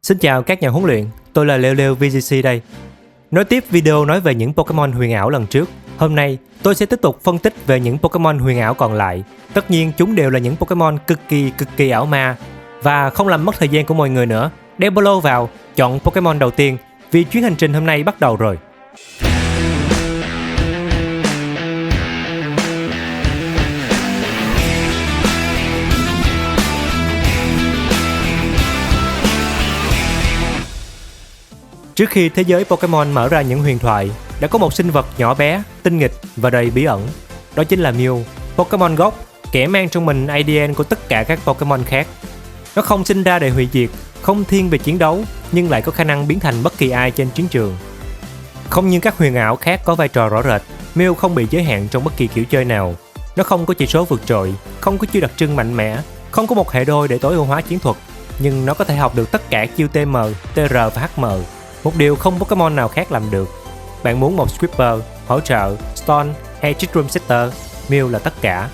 Xin chào các nhà huấn luyện, tôi là Leo Leo VGC đây. Nối tiếp video nói về những Pokemon huyền ảo lần trước, hôm nay tôi sẽ tiếp tục phân tích về những Pokemon huyền ảo còn lại. Tất nhiên chúng đều là những Pokemon cực kỳ ảo ma. Và không làm mất thời gian của mọi người nữa, đeo Polo vào, chọn Pokemon đầu tiên vì chuyến hành trình hôm nay bắt đầu rồi. Trước khi thế giới Pokemon mở ra những huyền thoại, đã có một sinh vật nhỏ bé, tinh nghịch và đầy bí ẩn. Đó chính là Mew, Pokemon gốc, kẻ mang trong mình ADN của tất cả các Pokemon khác. Nó không sinh ra để hủy diệt, không thiên về chiến đấu, nhưng lại có khả năng biến thành bất kỳ ai trên chiến trường. Không như các huyền ảo khác có vai trò rõ rệt, Mew không bị giới hạn trong bất kỳ kiểu chơi nào. Nó không có chỉ số vượt trội, không có chiêu đặc trưng mạnh mẽ, không có một hệ đôi để tối ưu hóa chiến thuật, nhưng nó có thể học được tất cả chiêu TM, TR và HM. Một điều không Pokemon nào khác làm được. Bạn muốn một Sweeper, hỗ trợ, Stone hay Trick Room Setter, Mew là tất cả.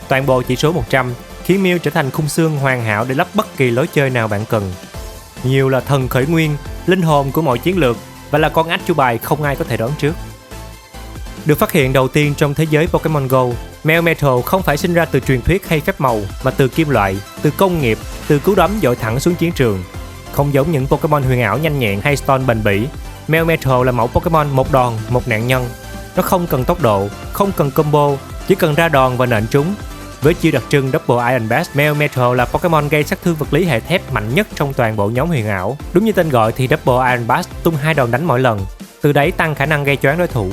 Toàn bộ chỉ số 100 khiến Mew trở thành khung xương hoàn hảo để lắp bất kỳ lối chơi nào bạn cần. Mew là thần khởi nguyên, linh hồn của mọi chiến lược và là con át chủ bài không ai có thể đoán trước. Được phát hiện đầu tiên trong thế giới Pokemon Go, Melmetal không phải sinh ra từ truyền thuyết hay phép màu mà từ kim loại, từ công nghiệp, từ cú đấm dội thẳng xuống chiến trường. Không giống những Pokemon huyền ảo nhanh nhẹn hay Stone bền bỉ, Melmetal là mẫu Pokemon một đòn, một nạn nhân. Nó không cần tốc độ, không cần combo, chỉ cần ra đòn và nện trúng. Với chiêu đặc trưng Double Iron Bash, Melmetal là Pokemon gây sát thương vật lý hệ thép mạnh nhất trong toàn bộ nhóm huyền ảo. Đúng như tên gọi thì Double Iron Bash tung 2 đòn đánh mỗi lần, từ đấy tăng khả năng gây choáng đối thủ.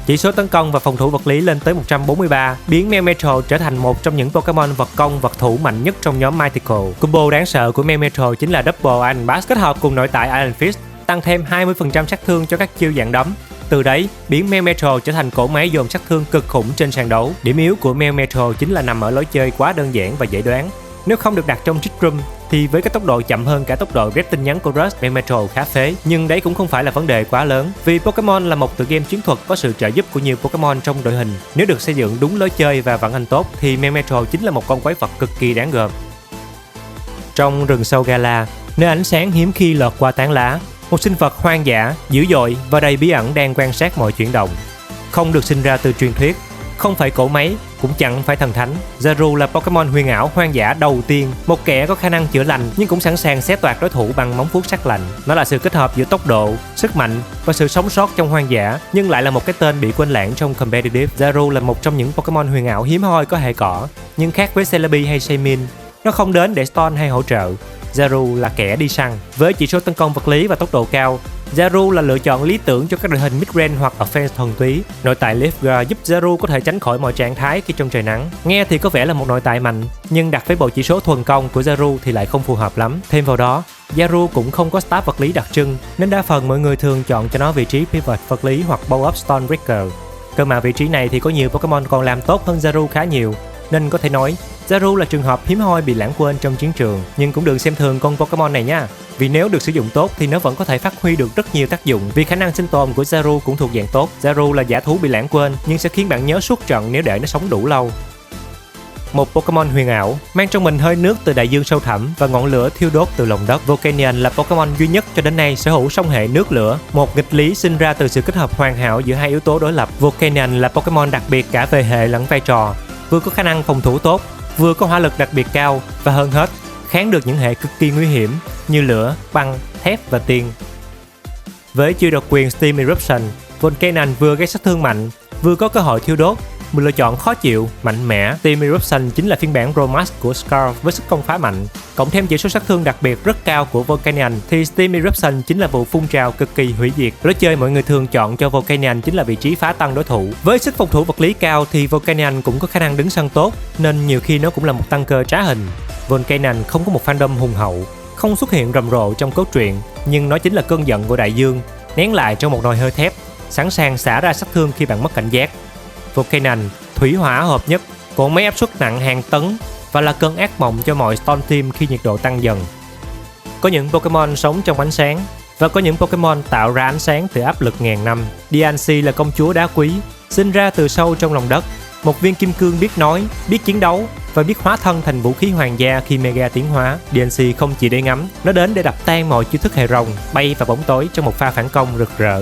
Chỉ số tấn công và phòng thủ vật lý lên tới 143, biến Melmetal trở thành một trong những Pokemon vật công vật thủ mạnh nhất trong nhóm Mythical. Combo đáng sợ của Melmetal chính là Double Iron Bash kết hợp cùng nội tại Iron Fist, tăng thêm 20% sát thương cho các chiêu dạng đấm. Từ đấy, biến Melmetal trở thành cỗ máy dồn sát thương cực khủng trên sàn đấu. Điểm yếu của Melmetal chính là nằm ở lối chơi quá đơn giản và dễ đoán. Nếu không được đặt trong Trick Room, thì với cái tốc độ chậm hơn cả tốc độ ghép tin nhắn của Rush, Melmetal khá phế. Nhưng đấy cũng không phải là vấn đề quá lớn, vì Pokemon là một tựa game chiến thuật có sự trợ giúp của nhiều Pokemon trong đội hình. Nếu được xây dựng đúng lối chơi và vận hành tốt, thì Melmetal chính là một con quái vật cực kỳ đáng gờm. Trong rừng sâu Galar, nơi ánh sáng hiếm khi lọt qua tán lá, một sinh vật hoang dã, dữ dội và đầy bí ẩn đang quan sát mọi chuyển động. Không được sinh ra từ truyền thuyết, không phải cỗ máy, cũng chẳng phải thần thánh. Zaru là Pokemon huyền ảo hoang dã đầu tiên, một kẻ có khả năng chữa lành nhưng cũng sẵn sàng xé toạc đối thủ bằng móng vuốt sắc lạnh. Nó là sự kết hợp giữa tốc độ, sức mạnh và sự sống sót trong hoang dã, nhưng lại là một cái tên bị quên lãng trong competitive. Zaru là một trong những Pokemon huyền ảo hiếm hoi có hệ cỏ, nhưng khác với Celebi hay Shaymin, nó không đến để stone hay hỗ trợ. Zaru là kẻ đi săn. Với chỉ số tấn công vật lý và tốc độ cao, Zaru là lựa chọn lý tưởng cho các đội hình mid-range hoặc offense thuần túy. Nội tại Leaf Guard giúp Zaru có thể tránh khỏi mọi trạng thái khi trong trời nắng. Nghe thì có vẻ là một nội tại mạnh, nhưng đặt với bộ chỉ số thuần công của Zaru thì lại không phù hợp lắm. Thêm vào đó, Zaru cũng không có stat vật lý đặc trưng, nên đa phần mọi người thường chọn cho nó vị trí pivot vật lý hoặc bow up Stonebreaker. Cơ mà vị trí này thì có nhiều Pokemon còn làm tốt hơn Zaru khá nhiều, nên có thể nói Zaru là trường hợp hiếm hoi bị lãng quên trong chiến trường. Nhưng cũng đừng xem thường con Pokemon này nha, vì nếu được sử dụng tốt thì nó vẫn có thể phát huy được rất nhiều tác dụng, vì khả năng sinh tồn của Zaru cũng thuộc dạng tốt. Zaru là dã thú bị lãng quên nhưng sẽ khiến bạn nhớ suốt trận nếu để nó sống đủ lâu. Một Pokemon huyền ảo, mang trong mình hơi nước từ đại dương sâu thẳm và ngọn lửa thiêu đốt từ lòng đất. Volcanion là Pokemon duy nhất cho đến nay sở hữu song hệ nước lửa, một nghịch lý sinh ra từ sự kết hợp hoàn hảo giữa hai yếu tố đối lập. Volcanion là Pokemon đặc biệt cả về hệ lẫn vai trò, vừa có khả năng phòng thủ tốt, vừa có hỏa lực đặc biệt cao và hơn hết, kháng được những hệ cực kỳ nguy hiểm như lửa, băng, thép và tiên. Với chiêu độc quyền Steam Eruption, Volcanion vừa gây sát thương mạnh, vừa có cơ hội thiêu đốt, một lựa chọn khó chịu, mạnh mẽ. Steam Eruption chính là phiên bản Pro Max của Scarf với sức công phá mạnh, cộng thêm chỉ số sát thương đặc biệt rất cao của Volcanion thì Steam Eruption chính là vụ phun trào cực kỳ hủy diệt. Lối chơi mọi người thường chọn cho Volcanion chính là vị trí phá tăng đối thủ. Với sức phòng thủ vật lý cao thì Volcanion cũng có khả năng đứng sân tốt, nên nhiều khi nó cũng là một tăng cơ trá hình. Volcanion không có một fandom hùng hậu, không xuất hiện rầm rộ trong cốt truyện, nhưng nó chính là cơn giận của đại dương, nén lại trong một nồi hơi thép, sẵn sàng xả ra sát thương khi bạn mất cảnh giác. Volcanion, thủy hỏa hợp nhất, cỗ máy áp suất nặng hàng tấn và là cơn ác mộng cho mọi Storm Team khi nhiệt độ tăng dần. Có những Pokemon sống trong ánh sáng và có những Pokemon tạo ra ánh sáng từ áp lực ngàn năm. Diancie là công chúa đá quý, sinh ra từ sâu trong lòng đất, một viên kim cương biết nói, biết chiến đấu và biết hóa thân thành vũ khí hoàng gia khi Mega tiến hóa. DNC không chỉ để ngắm, nó đến để đập tan mọi chiêu thức hề rồng, bay vào bóng tối trong một pha phản công rực rỡ.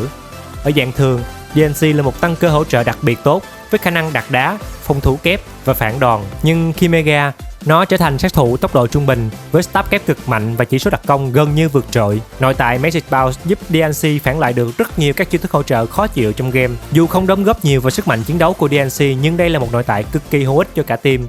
Ở dạng thường, DNC là một tăng cơ hỗ trợ đặc biệt tốt với khả năng đặt đá, phòng thủ kép và phản đòn. Nhưng khi Mega, nó trở thành sát thủ tốc độ trung bình với stab kép cực mạnh và chỉ số đặc công gần như vượt trội. Nội tại Magic Bounce giúp DNC phản lại được rất nhiều các chiêu thức hỗ trợ khó chịu trong game. Dù không đóng góp nhiều vào sức mạnh chiến đấu của DNC, nhưng đây là một nội tại cực kỳ hữu ích cho cả team.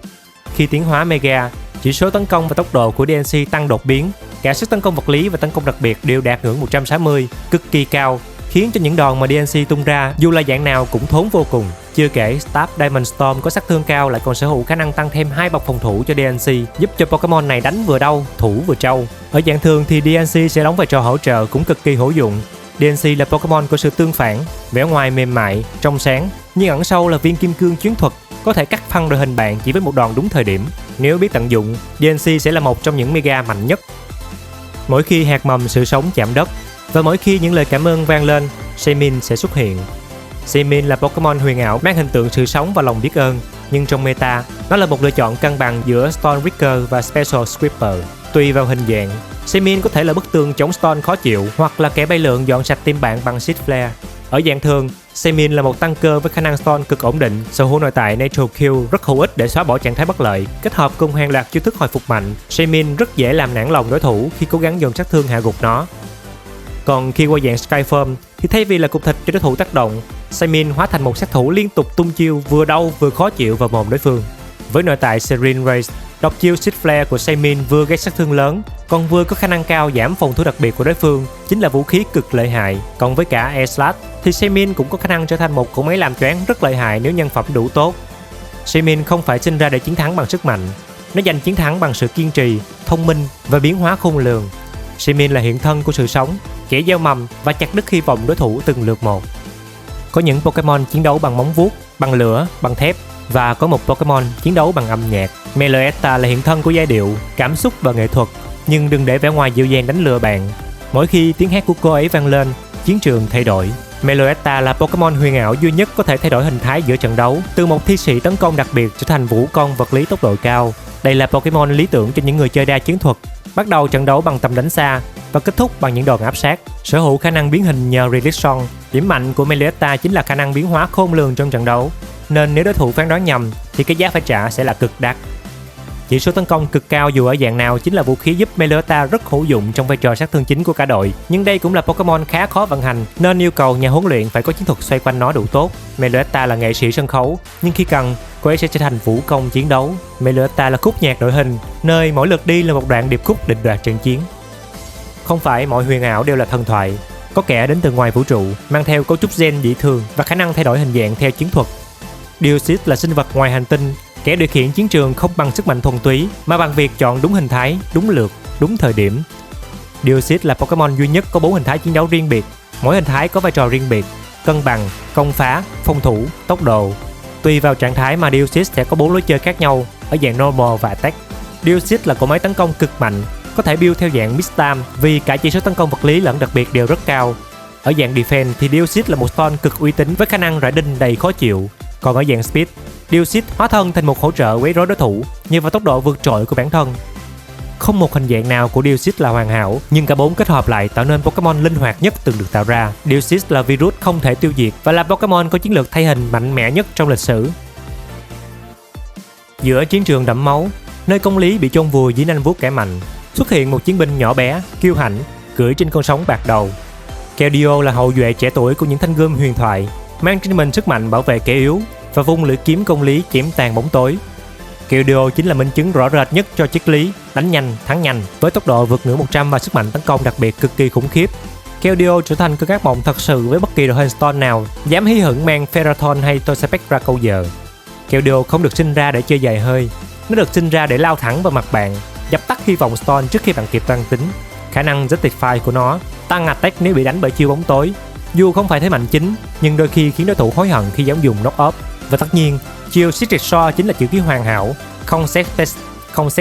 Khi tiến hóa Mega, chỉ số tấn công và tốc độ của DNC tăng đột biến. Cả sức tấn công vật lý và tấn công đặc biệt đều đạt ngưỡng 160, cực kỳ cao, khiến cho những đòn mà DNC tung ra dù là dạng nào cũng thốn vô cùng. Chưa kể, Stab Diamond Storm có sát thương cao lại còn sở hữu khả năng tăng thêm 2 bậc phòng thủ cho DNC, giúp cho Pokemon này đánh vừa đau, thủ vừa trâu. Ở dạng thường thì DNC sẽ đóng vai trò hỗ trợ cũng cực kỳ hữu dụng. DNC là Pokemon có sự tương phản, vẻ ngoài mềm mại, trong sáng, nhưng ẩn sâu là viên kim cương chiến thuật, có thể cắt phăng đội hình bạn chỉ với một đòn đúng thời điểm. Nếu biết tận dụng, DNC sẽ là một trong những Mega mạnh nhất. Mỗi khi hạt mầm sự sống chạm đất và mỗi khi những lời cảm ơn vang lên, Shaymin sẽ xuất hiện. Shaymin là Pokemon huyền ảo mang hình tượng sự sống và lòng biết ơn, nhưng trong meta, nó là một lựa chọn cân bằng giữa Stormbreaker và Special Sweeper. Tùy vào hình dạng, Shaymin có thể là bức tường chống Storm khó chịu hoặc là kẻ bay lượn dọn sạch team bạn bằng Seed Flare. Ở dạng thường, Shaymin là một tăng cơ với khả năng Storm cực ổn định, sở hữu nội tại Natural Kill rất hữu ích để xóa bỏ trạng thái bất lợi. Kết hợp cùng hàng loạt chiêu thức hồi phục mạnh, Shaymin rất dễ làm nản lòng đối thủ khi cố gắng dồn sát thương hạ gục nó. Còn khi qua dạng Skyform thì thay vì là cục thịt cho đối thủ tác động, Shaymin hóa thành một sát thủ liên tục tung chiêu vừa đau vừa khó chịu vào mồm đối phương. Với nội tại Serene Race, độc chiêu Seed Flare của Shaymin vừa gây sát thương lớn, còn vừa có khả năng cao giảm phòng thủ đặc biệt của đối phương, chính là vũ khí cực lợi hại. Còn với cả Air Slash thì Shaymin cũng có khả năng trở thành một cỗ máy làm choáng rất lợi hại nếu nhân phẩm đủ tốt. Shaymin không phải sinh ra để chiến thắng bằng sức mạnh, nó giành chiến thắng bằng sự kiên trì, thông minh và biến hóa khôn lường. Shaymin là hiện thân của sự sống, kẻ gieo mầm và chặt đứt hy vọng đối thủ từng lượt một. Có những Pokemon chiến đấu bằng móng vuốt, bằng lửa, bằng thép, và có một Pokemon chiến đấu bằng âm nhạc. Meloetta là hiện thân của giai điệu, cảm xúc và nghệ thuật, nhưng đừng để vẻ ngoài dịu dàng đánh lừa bạn. Mỗi khi tiếng hát của cô ấy vang lên, chiến trường thay đổi. Meloetta là Pokemon huyền ảo duy nhất có thể thay đổi hình thái giữa trận đấu, từ một thi sĩ tấn công đặc biệt trở thành vũ công vật lý tốc độ cao. Đây là Pokemon lý tưởng cho những người chơi đa chiến thuật, bắt đầu trận đấu bằng tầm đánh xa và kết thúc bằng những đòn áp sát. Sở hữu khả năng biến hình nhờ Release Song. Điểm mạnh của Meloetta chính là khả năng biến hóa khôn lường trong trận đấu, nên nếu đối thủ phán đoán nhầm thì cái giá phải trả sẽ là cực đắt. Chỉ số tấn công cực cao dù ở dạng nào chính là vũ khí giúp Meloetta rất hữu dụng trong vai trò sát thương chính của cả đội, nhưng đây cũng là Pokemon khá khó vận hành nên yêu cầu nhà huấn luyện phải có chiến thuật xoay quanh nó đủ tốt. Meloetta là nghệ sĩ sân khấu, nhưng khi cần, cô ấy sẽ trở thành vũ công chiến đấu. Meloetta là khúc nhạc đội hình, nơi mỗi lượt đi là một đoạn điệp khúc định đoạt trận chiến. Không phải mọi huyền ảo đều là thần thoại, có kẻ đến từ ngoài vũ trụ, mang theo cấu trúc gen dị thường và khả năng thay đổi hình dạng theo chiến thuật. Dioxys là sinh vật ngoài hành tinh, kẻ điều khiển chiến trường không bằng sức mạnh thuần túy mà bằng việc chọn đúng hình thái, đúng lượt, đúng thời điểm. Dioxys là Pokemon duy nhất có 4 hình thái chiến đấu riêng biệt, mỗi hình thái có vai trò riêng biệt, cân bằng, công phá, phòng thủ, tốc độ. Tùy vào trạng thái mà Dioxys sẽ có 4 lối chơi khác nhau ở dạng Normal và Attack. Dioxys là cỗ máy tấn công cực mạnh, có thể build theo dạng Mid-Tam vì cả chỉ số tấn công vật lý lẫn đặc biệt đều rất cao. Ở dạng Defense thì Dioxys là một Storm cực uy tín với khả năng rải đinh đầy khó chịu. Còn ở dạng Speed, Dioxys hóa thân thành một hỗ trợ quấy rối đối thủ nhờ vào tốc độ vượt trội của bản thân. Không một hình dạng nào của Dioxys là hoàn hảo, nhưng cả 4 kết hợp lại tạo nên Pokemon linh hoạt nhất từng được tạo ra. Dioxys là virus không thể tiêu diệt và là Pokemon có chiến lược thay hình mạnh mẽ nhất trong lịch sử. Giữa chiến trường đẫm máu, nơi công lý bị chôn vùi dưới nanh vuốt kẻ mạnh, xuất hiện một chiến binh nhỏ bé, kiêu hãnh, cưỡi trên con sóng bạc đầu. Keldeo là hậu duệ trẻ tuổi của những thanh gươm huyền thoại, mang trên mình sức mạnh bảo vệ kẻ yếu và vung lưỡi kiếm công lý chém tàn bóng tối. Keldeo chính là minh chứng rõ rệt nhất cho triết lý đánh nhanh thắng nhanh, với tốc độ vượt ngưỡng 100 và sức mạnh tấn công đặc biệt cực kỳ khủng khiếp. Keldeo trở thành cơn ác mộng thật sự với bất kỳ đội hình Storm nào dám hí hửng mang Ferrothorn hay Toxapex ra câu giờ. Keldeo không được sinh ra để chơi dài hơi, nó được sinh ra để lao thẳng vào mặt bạn, dập tắt hy vọng Storm trước khi bạn kịp tăng tính. Khả năng Justify của nó tăng attack nếu bị đánh bởi chiêu bóng tối, dù không phải thế mạnh chính, nhưng đôi khi khiến đối thủ hối hận khi dám dùng knock off. Và tất nhiên, chiêu Citric Shore chính là chữ ký hoàn hảo, không set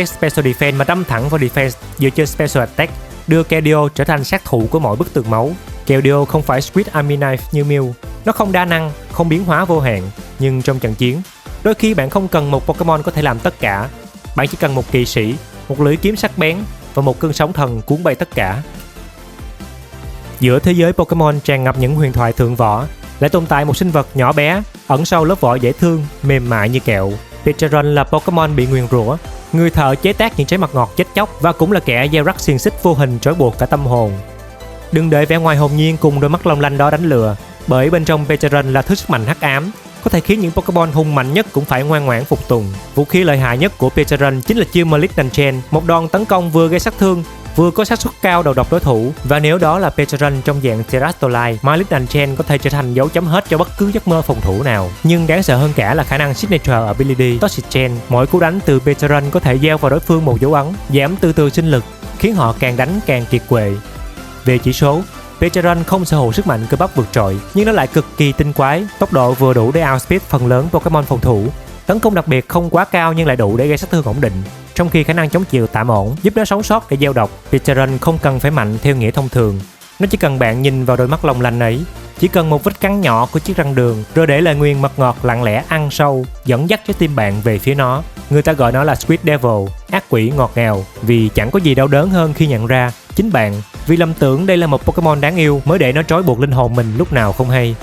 special defense mà đâm thẳng vào defense dựa trên special attack, đưa Keldeo trở thành sát thủ của mỗi bức tường máu. Keldeo không phải Squid Army Knife như Mew, nó không đa năng, không biến hóa vô hạn, nhưng trong trận chiến, đôi khi bạn không cần một Pokemon có thể làm tất cả. Bạn chỉ cần một kỵ sĩ, một lưỡi kiếm sắc bén và một cơn sóng thần cuốn bay tất cả. Giữa thế giới Pokemon tràn ngập những huyền thoại thượng võ, lại tồn tại một sinh vật nhỏ bé ẩn sau lớp vỏ dễ thương, mềm mại như kẹo. Pteron là Pokemon bị nguyền rủa, người thợ chế tác những trái mặt ngọt chết chóc và cũng là kẻ gieo rắc xiềng xích vô hình trói buộc cả tâm hồn. Đừng để vẻ ngoài hồn nhiên cùng đôi mắt long lanh đó đánh lừa, bởi bên trong Pteron là thứ sức mạnh hắc ám, có thể khiến những Pokemon hung mạnh nhất cũng phải ngoan ngoãn phục tùng. Vũ khí lợi hại nhất của Pteron chính là chiêu Malignant Chain, một đòn tấn công vừa gây sát thương, vừa có xác suất cao đầu độc đối thủ. Và nếu đó là Pteron trong dạng Terastallite, Malignant Chain có thể trở thành dấu chấm hết cho bất cứ giấc mơ phòng thủ nào. Nhưng đáng sợ hơn cả là khả năng Signature Ability Toxic Chain. Mỗi cú đánh từ Pteron có thể gieo vào đối phương một dấu ấn, giảm từ từ sinh lực, khiến họ càng đánh càng kiệt quệ. Về chỉ số, Pteron không sở hữu sức mạnh cơ bắp vượt trội, nhưng nó lại cực kỳ tinh quái, tốc độ vừa đủ để outspeed phần lớn Pokemon phòng thủ. Tấn công đặc biệt không quá cao nhưng lại đủ để gây sát thương ổn định, trong khi khả năng chống chịu tạm ổn giúp nó sống sót để gieo độc. Pteron không cần phải mạnh theo nghĩa thông thường, nó chỉ cần bạn nhìn vào đôi mắt long lanh ấy, chỉ cần một vết cắn nhỏ của chiếc răng đường, rồi để lời nguyền mật ngọt lặng lẽ ăn sâu, dẫn dắt trái tim bạn về phía nó. Người ta gọi nó là Sweet Devil, ác quỷ ngọt ngào, vì chẳng có gì đau đớn hơn khi nhận ra chính bạn vì lầm tưởng đây là một Pokemon đáng yêu mới để nó trói buộc linh hồn mình lúc nào không hay.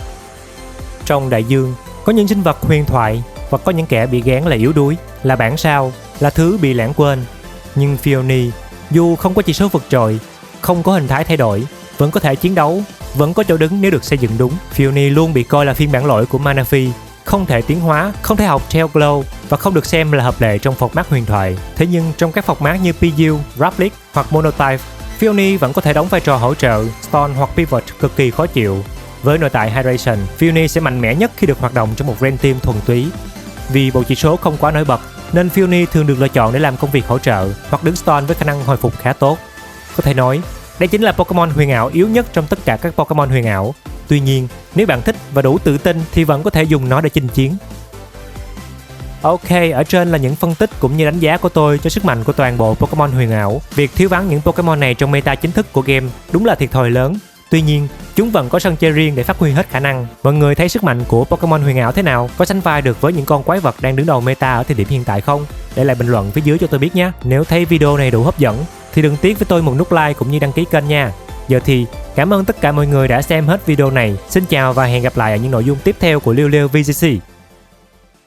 Trong đại dương, có những sinh vật huyền thoại và có những kẻ bị gán là yếu đuối, là bản sao, là thứ bị lãng quên. Nhưng Phione, dù không có chỉ số vượt trội, không có hình thái thay đổi, vẫn có thể chiến đấu, vẫn có chỗ đứng nếu được xây dựng đúng. Phione luôn bị coi là phiên bản lỗi của Manaphy, không thể tiến hóa, không thể học Tail Glow và không được xem là hợp lệ trong format huyền thoại. Thế nhưng trong các format như PU, Rapid hoặc Monotype, Phione vẫn có thể đóng vai trò hỗ trợ, Stone hoặc Pivot cực kỳ khó chịu. Với nội tại Hydration, Phione sẽ mạnh mẽ nhất khi được hoạt động trong một Ren Team thuần túy. Vì bộ chỉ số không quá nổi bật, nên Phione thường được lựa chọn để làm công việc hỗ trợ hoặc đứng Stone với khả năng hồi phục khá tốt. Có thể nói, đây chính là Pokemon huyền ảo yếu nhất trong tất cả các Pokemon huyền ảo. Tuy nhiên, nếu bạn thích và đủ tự tin thì vẫn có thể dùng nó để chinh chiến. Ok, ở trên là những phân tích cũng như đánh giá của tôi cho sức mạnh của toàn bộ Pokemon huyền ảo. Việc thiếu vắng những Pokemon này trong meta chính thức của game đúng là thiệt thòi lớn. Tuy nhiên, chúng vẫn có sân chơi riêng để phát huy hết khả năng. Mọi người thấy sức mạnh của Pokemon huyền ảo thế nào? Có sánh vai được với những con quái vật đang đứng đầu meta ở thời điểm hiện tại không? Để lại bình luận phía dưới cho tôi biết nhé. Nếu thấy video này đủ hấp dẫn thì đừng tiếc với tôi một nút like cũng như đăng ký kênh nha. Giờ thì cảm ơn tất cả mọi người đã xem hết video này. Xin chào và hẹn gặp lại ở những nội dung tiếp theo của Liu Liu VGC.